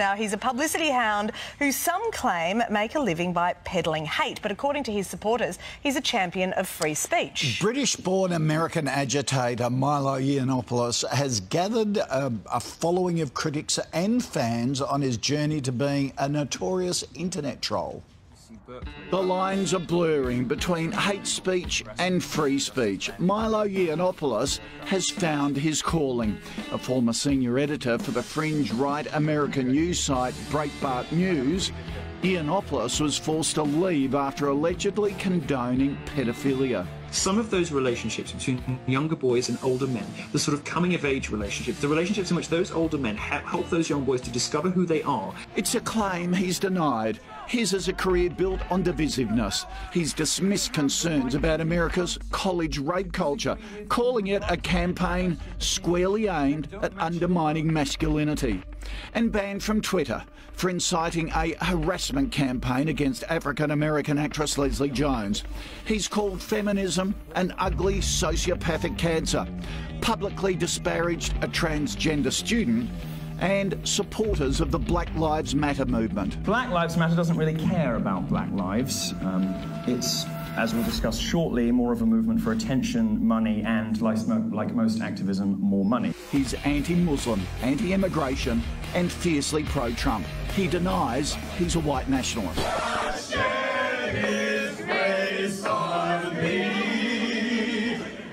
Now, he's a publicity hound who some claim make a living by peddling hate, but according to his supporters, he's a champion of free speech. British-born American agitator Milo Yiannopoulos has gathered a following of critics and fans on his journey to being a notorious internet troll. The lines are blurring between hate speech and free speech. Milo Yiannopoulos has found his calling. A former senior editor for the fringe right American news site Breitbart News, Yiannopoulos was forced to leave after allegedly condoning pedophilia. Some of those relationships between younger boys and older men, the sort of coming-of-age relationships, the relationships in which those older men help those young boys to discover who they are. It's a claim he's denied. His is a career built on divisiveness. He's dismissed concerns about America's college rape culture, calling it a campaign squarely aimed at undermining masculinity, and banned from Twitter for inciting a harassment campaign against African-American actress Leslie Jones. He's called feminism an ugly sociopathic cancer, publicly disparaged a transgender student, and supporters of the Black Lives Matter movement. Black Lives Matter doesn't really care about black lives. It's, as we'll discuss shortly, more of a movement for attention, money, and, like most activism, more money. He's anti-Muslim, anti-immigration, and fiercely pro-Trump. He denies he's a white nationalist.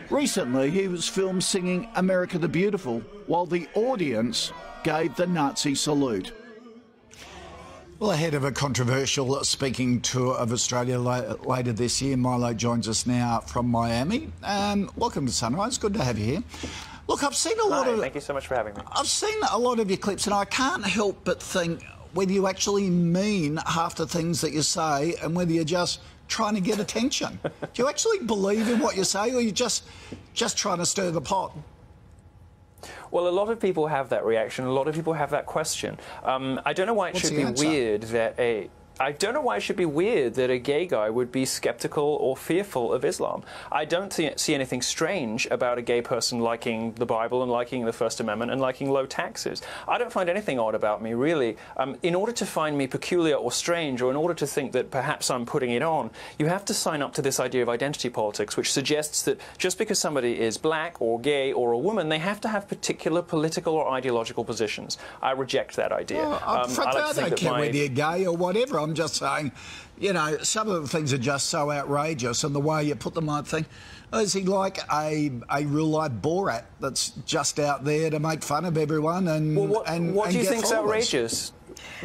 Recently, he was filmed singing America the Beautiful while the audience gave the Nazi salute. Well, ahead of a controversial speaking tour of Australia later this year, Milo joins us now from Miami. Welcome to Sunrise. Good to have you here. Look, I've seen a lot of... Thank you so much for having me. I've seen a lot of your clips, and I can't help but think whether you actually mean half the things that you say and whether you're just trying to get attention. Do you actually believe in what you say, or are you just trying to stir the pot? Well, a lot of people have that reaction. A lot of people have that question. I don't know why it should be weird that I don't know why it should be weird that a gay guy would be skeptical or fearful of Islam. I don't see anything strange about a gay person liking the Bible and liking the First Amendment and liking low taxes. I don't find anything odd about me, really. In order to find me peculiar or strange, or in order to think that perhaps I'm putting it on, you have to sign up to this idea of identity politics, which suggests that just because somebody is black or gay or a woman, they have to have particular political or ideological positions. I reject that idea. Well, I don't care whether you're gay or whatever. I'm just saying, you know, some of the things are just so outrageous, and the way you put them, I think, is he like a real-life Borat that's just out there to make fun of everyone and what do you think's outrageous?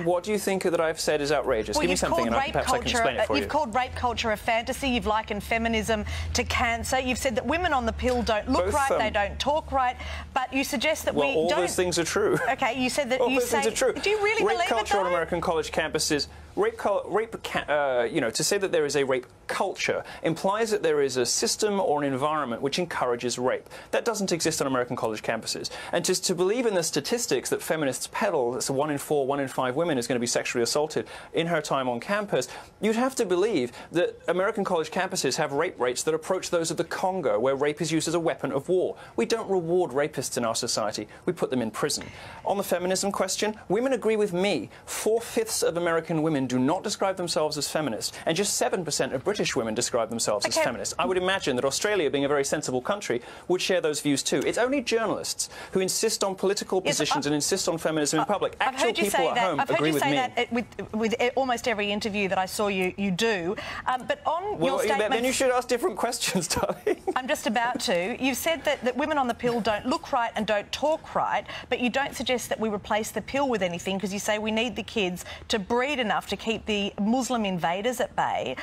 What do you think that I've said is outrageous? Well, Give me something and perhaps I can explain it for you. You've called rape culture a fantasy. You've likened feminism to cancer. You've said that women on the pill don't look right, they don't talk right, but you suggest that we don't... Well, all those things are true. OK, you said that all those things are true. Do you really believe it, though? Rape culture on American college campuses... you know, to say that there is a rape culture implies that there is a system or an environment which encourages rape. That doesn't exist on American college campuses. And just to believe in the statistics that feminists peddle, that's 1 in 4, 1 in 5 women is going to be sexually assaulted in her time on campus, you'd have to believe that American college campuses have rape rates that approach those of the Congo, where rape is used as a weapon of war. We don't reward rapists in our society. We put them in prison. On the feminism question, women agree with me. 4/5 of American women do not describe themselves as feminists, and just 7% of British women describe themselves as feminists. I would imagine that Australia, being a very sensible country, would share those views too. It's only journalists who insist on political positions and insist on feminism in public. Actual people at home agree with me. I've heard you say that with almost every interview that I saw you do. But on your statement... Then you should ask different questions, darling. I'm just about to. You've said that women on the pill don't look right and don't talk right, but you don't suggest that we replace the pill with anything, because you say we need the kids to breed enough to keep the Muslim invaders at bay.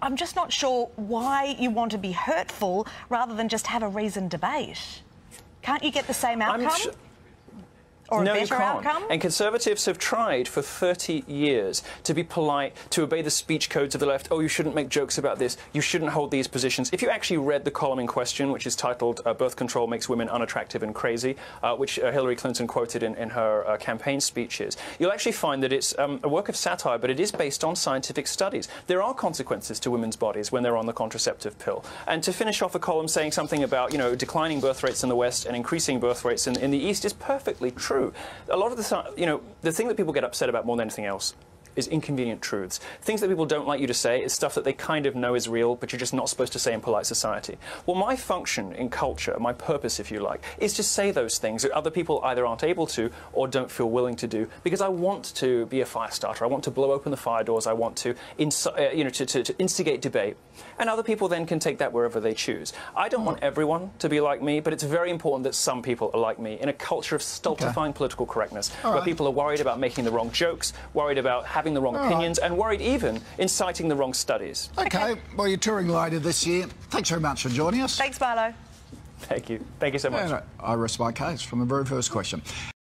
I'm just not sure why you want to be hurtful rather than just have a reasoned debate. Can't you get the same outcome? Or no, a better you can't. outcome? And Conservatives have tried for 30 years to be polite, to obey the speech codes of the left. Oh, you shouldn't make jokes about this. You shouldn't hold these positions. If you actually read the column in question, which is titled Birth Control Makes Women Unattractive and Crazy, which Hillary Clinton quoted in her campaign speeches, you'll actually find that it's a work of satire, but it is based on scientific studies. There are consequences to women's bodies when they're on the contraceptive pill. And to finish off a column saying something about, you know, declining birth rates in the West and increasing birth rates in the East is perfectly true. true. A lot of the thing that people get upset about more than anything else is inconvenient truths. Things that people don't like you to say is stuff that they kind of know is real, but you're just not supposed to say in polite society. Well, my function in culture, my purpose, if you like, is to say those things that other people either aren't able to or don't feel willing to do, because I want to be a fire starter. I want to blow open the fire doors. I want to, to instigate debate. And other people then can take that wherever they choose. I don't want everyone to be like me, but it's very important that some people are like me in a culture of stultifying political correctness, where people are worried about making the wrong jokes, worried about having the wrong opinions, and worried even in citing the wrong studies. OK, well, you're touring later this year. Thanks very much for joining us. Thanks, Barlow. Thank you. Thank you so much. I rest my case from the very first question.